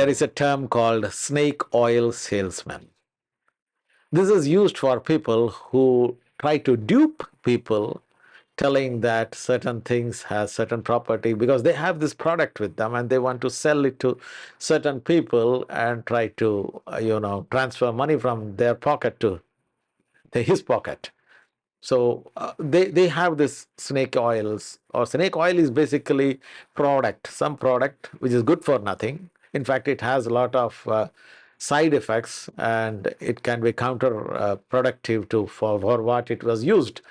there is a term called snake oil salesman. This is used for people who try to dupe people, telling that certain things has certain property because they have this product with them and they want to sell it to certain people and try to transfer money from their pocket to his pocket. So they have this snake oils, or snake oil is basically some product which is good for nothing. In fact, it has a lot of side effects, and it can be counter productive to for what it was used.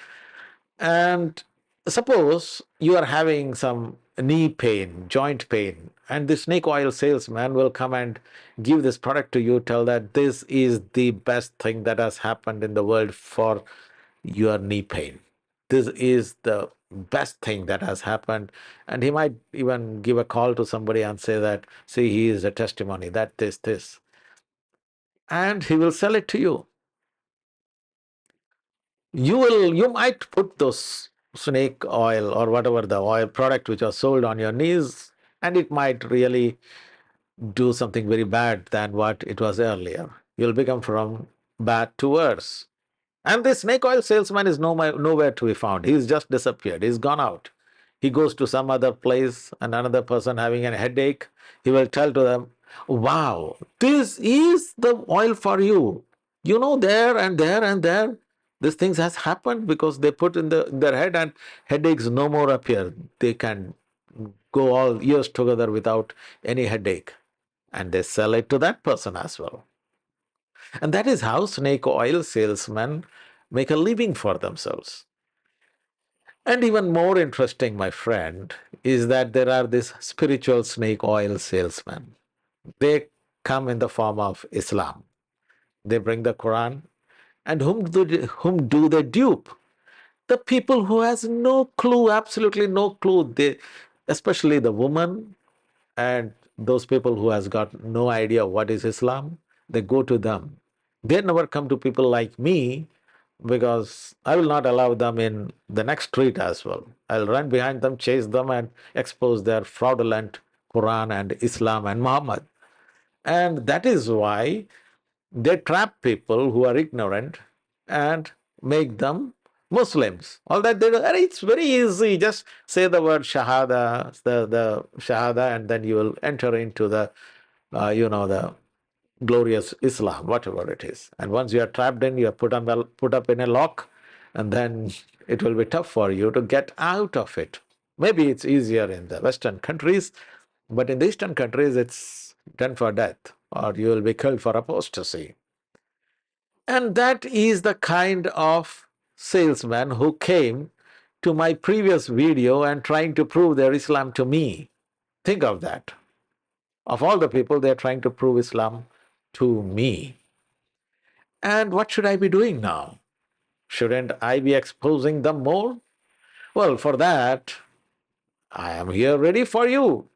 And suppose you are having some knee pain, joint pain, and the snake oil salesman will come and give this product to you, tell that this is the best thing that has happened in the world for your knee pain. This is the best thing that has happened. And he might even give a call to somebody and say that, see, he is a testimony that this. And he will sell it to you. You might put those snake oil or whatever the oil product which was sold on your knees, and it might really do something very bad than what it was earlier. You'll become from bad to worse. And this snake oil salesman is nowhere to be found. He's just disappeared. He's gone out. He goes to some other place, and another person having a headache, he will tell to them, wow, this is the oil for you. You know, there and there and there, this things has happened because they put in their head, and headaches no more appear. They can go all years together without any headache. And they sell it to that person as well. And that is how snake oil salesmen make a living for themselves. And even more interesting, my friend, is that there are these spiritual snake oil salesmen. They come in the form of Islam. They bring the Quran. And whom do they dupe? The people who has no clue, absolutely no clue. Especially the woman and those people who has got no idea what is Islam, they go to them. They never come to people like me, because I will not allow them in the next street as well. I'll run behind them, chase them, and expose their fraudulent Quran and Islam and Muhammad. And that is why they trap people who are ignorant and make them Muslims. All that they do, and it's very easy. Just say the word Shahada, the Shahada, and then you will enter into the glorious Islam, whatever it is. And once you are trapped in, you are put up in a lock, and then it will be tough for you to get out of it. Maybe it's easier in the Western countries, but in the Eastern countries, it's done for death, or you will be killed for apostasy. And that is the kind of salesman who came to my previous video and trying to prove their Islam to me. Think of that. Of all the people, they're trying to prove Islam to me. And what should I be doing now? Shouldn't I be exposing them more? Well, for that, I am here ready for you.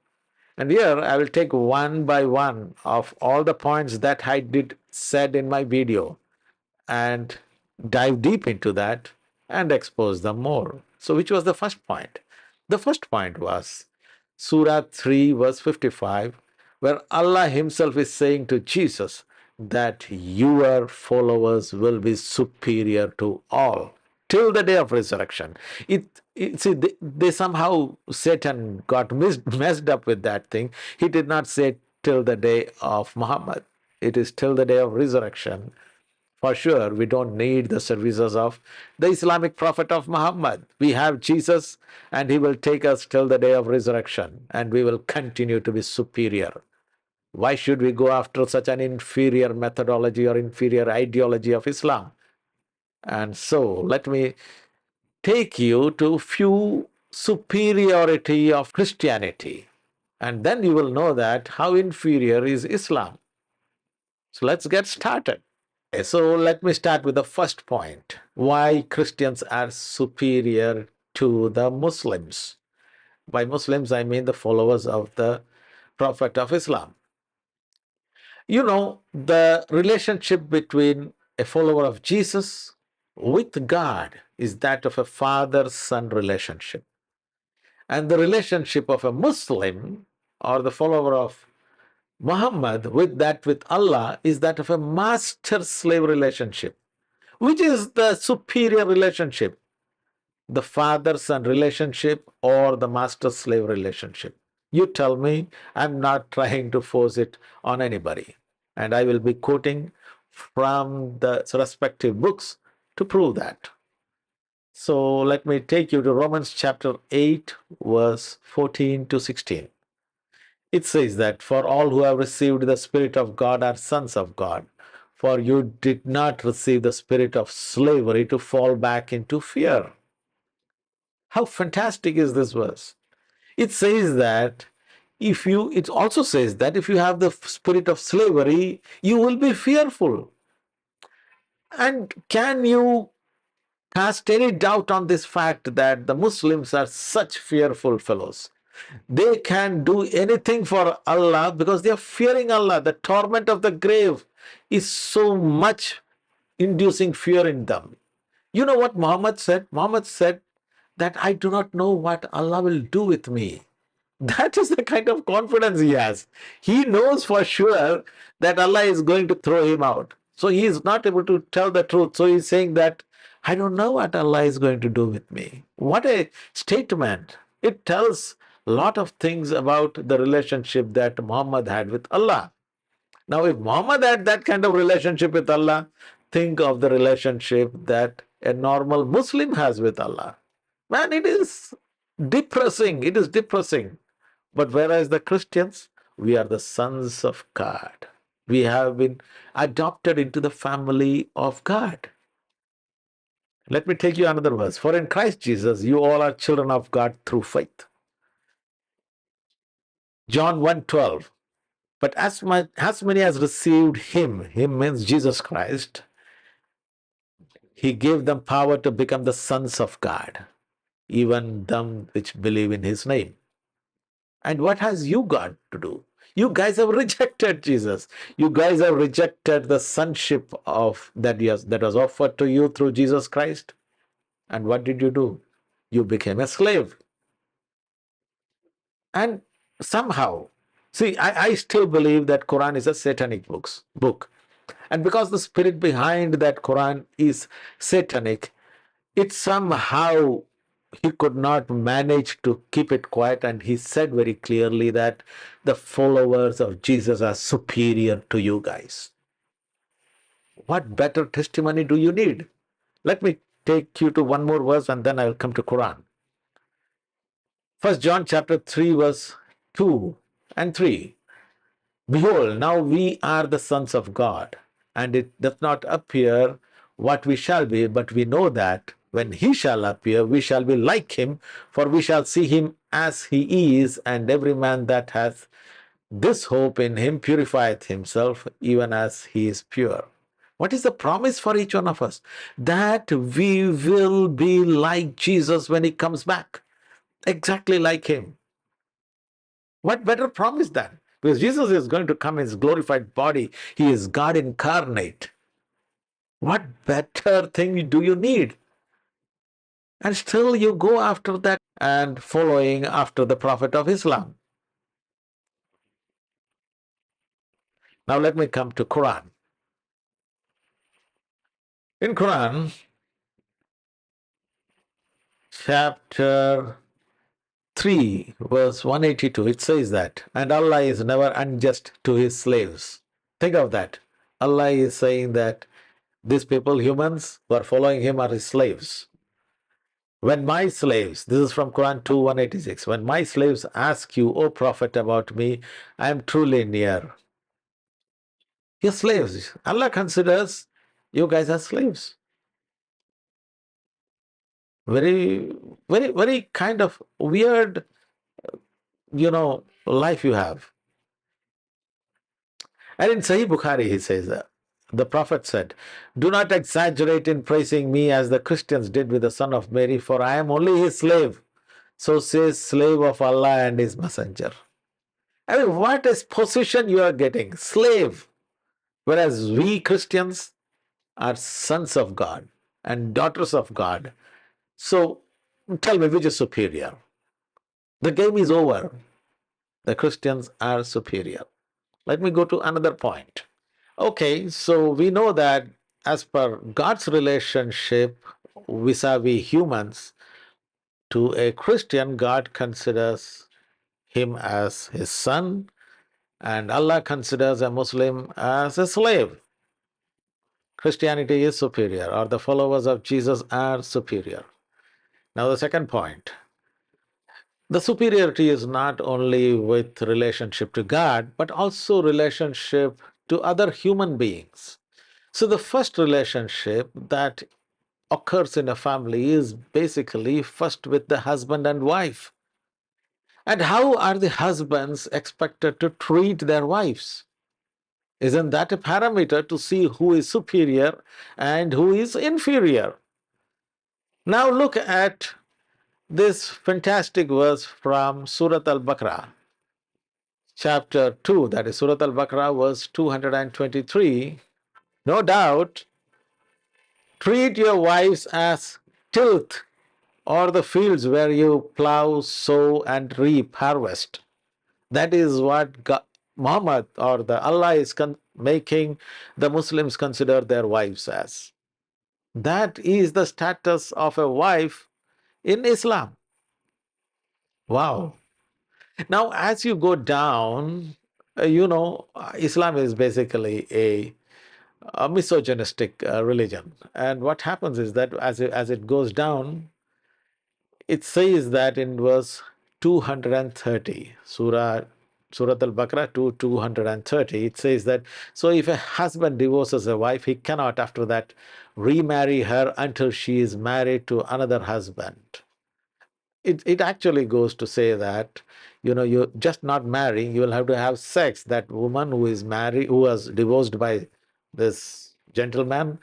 And here I will take one by one of all the points that I said in my video and dive deep into that and expose them more. So which was the first point? The first point was Surah 3 verse 55, where Allah himself is saying to Jesus that your followers will be superior to all till the day of resurrection. See, they somehow, Satan got messed up with that thing. He did not say till the day of Muhammad. It is till the day of resurrection. For sure, we don't need the services of the Islamic prophet of Muhammad. We have Jesus, and he will take us till the day of resurrection, and we will continue to be superior. Why should we go after such an inferior methodology or inferior ideology of Islam? And so, let me take you to few superiority of Christianity, and then you will know that how inferior is Islam. So let's get started. So let me start with the first point. Why Christians are superior to the Muslims. By Muslims, I mean the followers of the Prophet of Islam. You know, the relationship between a follower of Jesus with God is that of a father-son relationship. And the relationship of a Muslim or the follower of Muhammad, with Allah, is that of a master-slave relationship, which is the superior relationship, the father-son relationship or the master-slave relationship. You tell me, I'm not trying to force it on anybody. And I will be quoting from the respective books to prove that. So let me take you to Romans chapter 8, verse 14 to 16. It says that for all who have received the Spirit of God are sons of God. For you did not receive the spirit of slavery to fall back into fear. How fantastic is this verse? It says that it also says that if you have the spirit of slavery, you will be fearful. And can you cast any doubt on this fact that the Muslims are such fearful fellows? They can do anything for Allah because they are fearing Allah. The torment of the grave is so much inducing fear in them. You know what Muhammad said? Muhammad said that I do not know what Allah will do with me. That is the kind of confidence he has. He knows for sure that Allah is going to throw him out. So he is not able to tell the truth. So he's saying that I don't know what Allah is going to do with me. What a statement. It tells a lot of things about the relationship that Muhammad had with Allah. Now, if Muhammad had that kind of relationship with Allah, think of the relationship that a normal Muslim has with Allah. Man, it is depressing. It is depressing. But whereas the Christians, we are the sons of God. We have been adopted into the family of God. Let me take you another verse. For in Christ Jesus, you all are children of God through faith. John 1:12. But as many as received him means Jesus Christ, he gave them power to become the sons of God, even them which believe in his name. And what has you got to do? You guys have rejected Jesus. You guys have rejected the sonship of that was offered to you through Jesus Christ. And what did you do? You became a slave. And somehow, see, I still believe that Quran is a satanic book. And because the spirit behind that Quran is satanic, it somehow he could not manage to keep it quiet, and he said very clearly that the followers of Jesus are superior to you guys. What better testimony do you need? Let me take you to one more verse and then I will come to Quran. First John chapter 3 verse 2 and 3. Behold, now we are the sons of God, and it doth not appear what we shall be, but we know that when he shall appear, we shall be like him, for we shall see him as he is, and every man that hath this hope in him purifieth himself, even as he is pure. What is the promise for each one of us? That we will be like Jesus when he comes back, exactly like him. What better promise than? Because Jesus is going to come in his glorified body. He is God incarnate. What better thing do you need? And still you go after that and following after the Prophet of Islam. Now let me come to Quran. In Quran, chapter 3, verse 182, it says that, and Allah is never unjust to his slaves. Think of that. Allah is saying that these people, humans who are following him, are his slaves. When my slaves, this is from Quran 2, 186, when my slaves ask you, O Prophet, about me, I am truly near. You're slaves. Allah considers you guys as slaves. Very, very, very kind of weird, life you have. And in Sahih Bukhari, he says that the Prophet said, do not exaggerate in praising me as the Christians did with the son of Mary, for I am only his slave. So says slave of Allah and his messenger. I mean, what is position you are getting? Slave. Whereas we Christians are sons of God and daughters of God. So tell me, which is superior? The game is over. The Christians are superior. Let me go to another point. Okay, so we know that as per God's relationship vis-a-vis humans, to a Christian, God considers him as his son, and Allah considers a Muslim as a slave. Christianity is superior, or the followers of Jesus are superior. Now, the second point, the superiority is not only with relationship to God, but also relationship to other human beings. So, the first relationship that occurs in a family is basically first with the husband and wife. And how are the husbands expected to treat their wives? Isn't that a parameter to see who is superior and who is inferior? Now, look at this fantastic verse from Surat al Baqarah, chapter 2, that is Surat al Baqarah, verse 223. No doubt, treat your wives as tilth, or the fields where you plow, sow, and reap, harvest. That is what Muhammad or the Allah is making the Muslims consider their wives as. That is the status of a wife in Islam. Wow. Now, as you go down, Islam is basically a misogynistic religion. And what happens is that as it goes down, it says that in verse 230, Surah Al-Baqarah 230, it says that, so if a husband divorces a wife, he cannot after that remarry her until she is married to another husband. It actually goes to say that, you just not marrying, you will have to have sex. That woman who is married, who was divorced by this gentleman,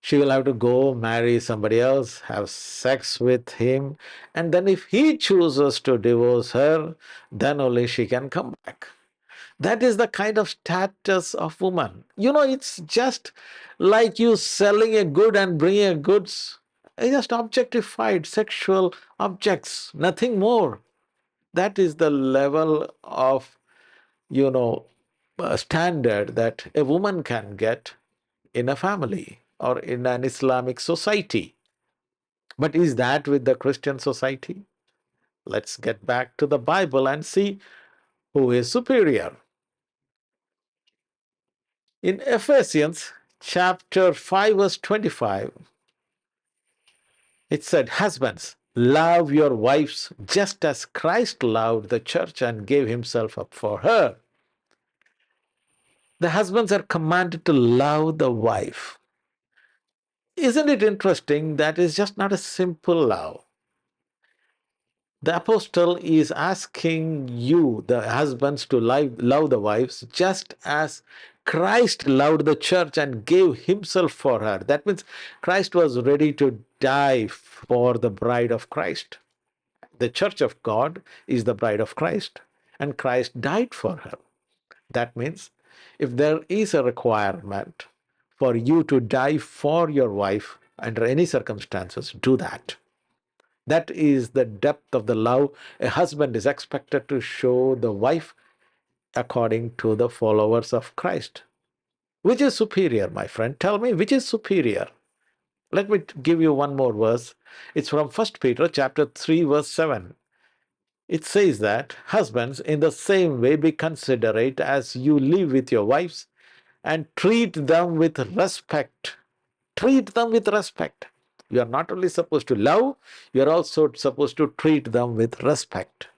she will have to go marry somebody else, have sex with him, and then if he chooses to divorce her, then only she can come back. That is the kind of status of woman. It's just like you selling a good and bringing a goods. It's just objectified sexual objects, nothing more. That is the level of, you know, standard that a woman can get in a family or in an Islamic society. But is that with the Christian society? Let's get back to the Bible and see who is superior. In Ephesians chapter 5, verse 25, it said, husbands, love your wives just as Christ loved the church and gave himself up for her. The husbands are commanded to love the wife. Isn't it interesting that it's just not a simple love? The apostle is asking you, the husbands, to love the wives just as Christ loved the church and gave himself for her. That means Christ was ready to die for the bride of Christ. The church of God is the bride of Christ, and Christ died for her. That means if there is a requirement for you to die for your wife under any circumstances, do that. That is the depth of the love a husband is expected to show the wife according to the followers of Christ. Which is superior, my friend? Tell me, which is superior? Let me give you one more verse. It's from 1 Peter chapter 3, verse 7. It says that, husbands, in the same way be considerate as you live with your wives and treat them with respect. Treat them with respect. You are not only supposed to love, you are also supposed to treat them with respect.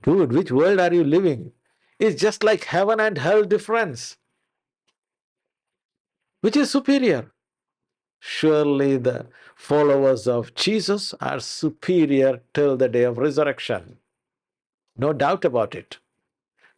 Dude, which world are you living? It's just like heaven and hell difference. Which is superior? Surely the followers of Jesus are superior till the day of resurrection. No doubt about it.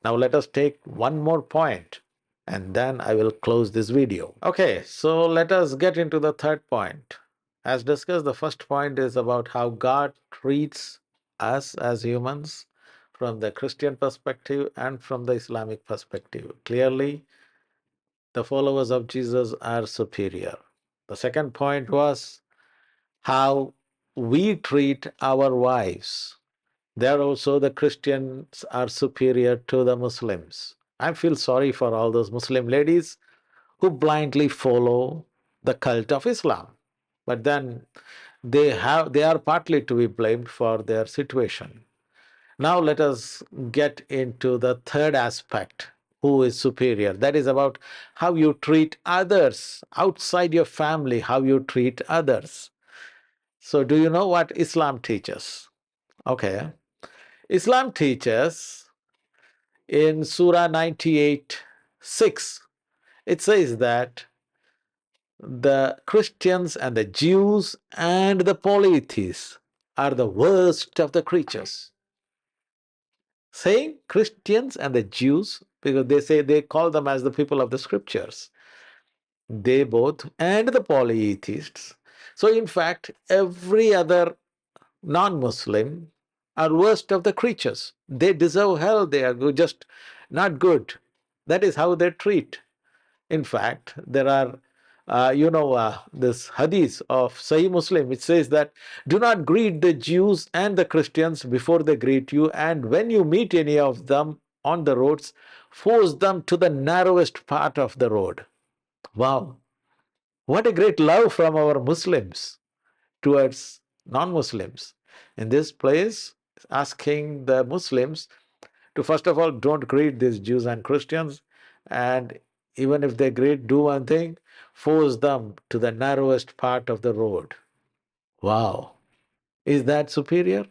Now let us take one more point and then I will close this video. Okay, so let us get into the third point. As discussed, the first point is about how God treats us as humans from the Christian perspective and from the Islamic perspective. Clearly, the followers of Jesus are superior. The second point was how we treat our wives. There also the Christians are superior to the Muslims. I feel sorry for all those Muslim ladies who blindly follow the cult of Islam. But then they are partly to be blamed for their situation. Now let us get into the third aspect, who is superior. That is about how you treat others outside your family, how you treat others. So do you know what Islam teaches? Okay. Islam teaches in Surah 98 6, it says that the Christians and the Jews and the polytheists are the worst of the creatures. Saying Christians and the Jews, because they say they call them as the people of the scriptures, they both, and the polytheists. So, in fact, every other non Muslim are worst of the creatures. They deserve hell, they are just not good. That is how they treat. In fact, there are, this hadith of Sahih Muslim, which says that do not greet the Jews and the Christians before they greet you, and when you meet any of them on the roads, force them to the narrowest part of the road. Wow, what a great love from our Muslims towards non Muslims. In this place, asking the Muslims to first of all don't greet these Jews and Christians, and even if they greet, do one thing, force them to the narrowest part of the road. Wow. Is that superior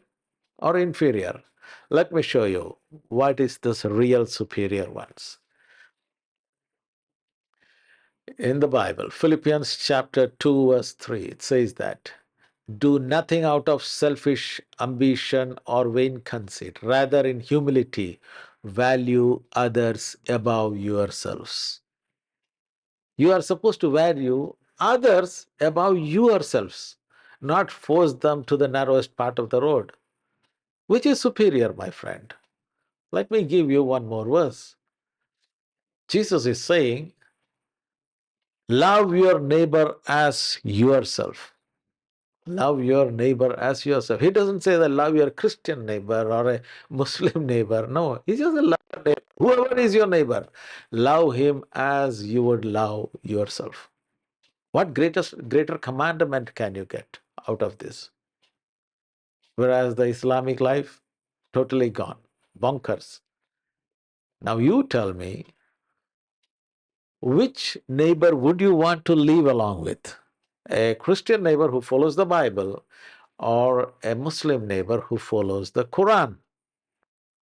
or inferior? Let me show you what is this real superior ones. In the Bible, Philippians chapter 2, verse 3, it says that do nothing out of selfish ambition or vain conceit. Rather, in humility, value others above yourselves. You are supposed to value others above yourselves, not force them to the narrowest part of the road. Which is superior, my friend? Let me give you one more verse. Jesus is saying, love your neighbor as yourself. Love your neighbor as yourself. He doesn't say that love your Christian neighbor or a Muslim neighbor. No, he just says love your neighbor. Whoever is your neighbor, love him as you would love yourself. What greater commandment can you get out of this? Whereas the Islamic life, totally gone, bonkers. Now you tell me, which neighbor would you want to live along with? A Christian neighbor who follows the Bible or a Muslim neighbor who follows the Quran?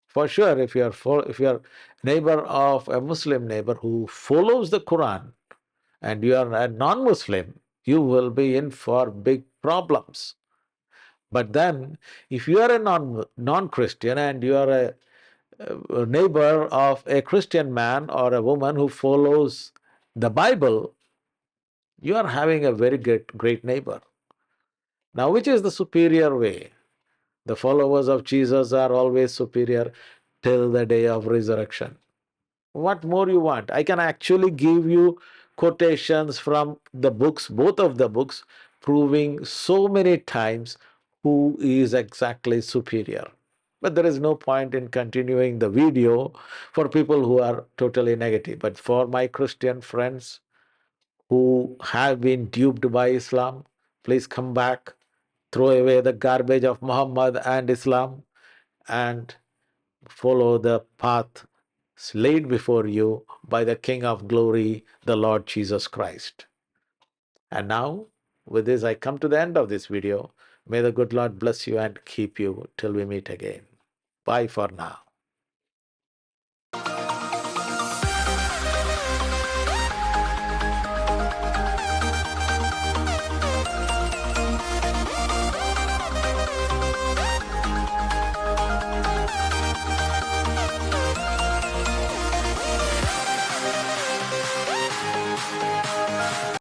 For sure, if you're neighbor of a Muslim neighbor who follows the Quran and you are a non-Muslim, you will be in for big problems. But then, if you are a non-Christian and you are a neighbor of a Christian man or a woman who follows the Bible, you are having a very great neighbor. Now, which is the superior way? The followers of Jesus are always superior till the day of resurrection. What more you want? I can actually give you quotations from the books, both of the books, proving so many times who is exactly superior. But there is no point in continuing the video for people who are totally negative. But for my Christian friends who have been duped by Islam, please come back, throw away the garbage of Muhammad and Islam, and follow the path laid before you by the King of glory, the Lord Jesus Christ. And now, with this, I come to the end of this video. May the good Lord bless you and keep you till we meet again. Bye for now.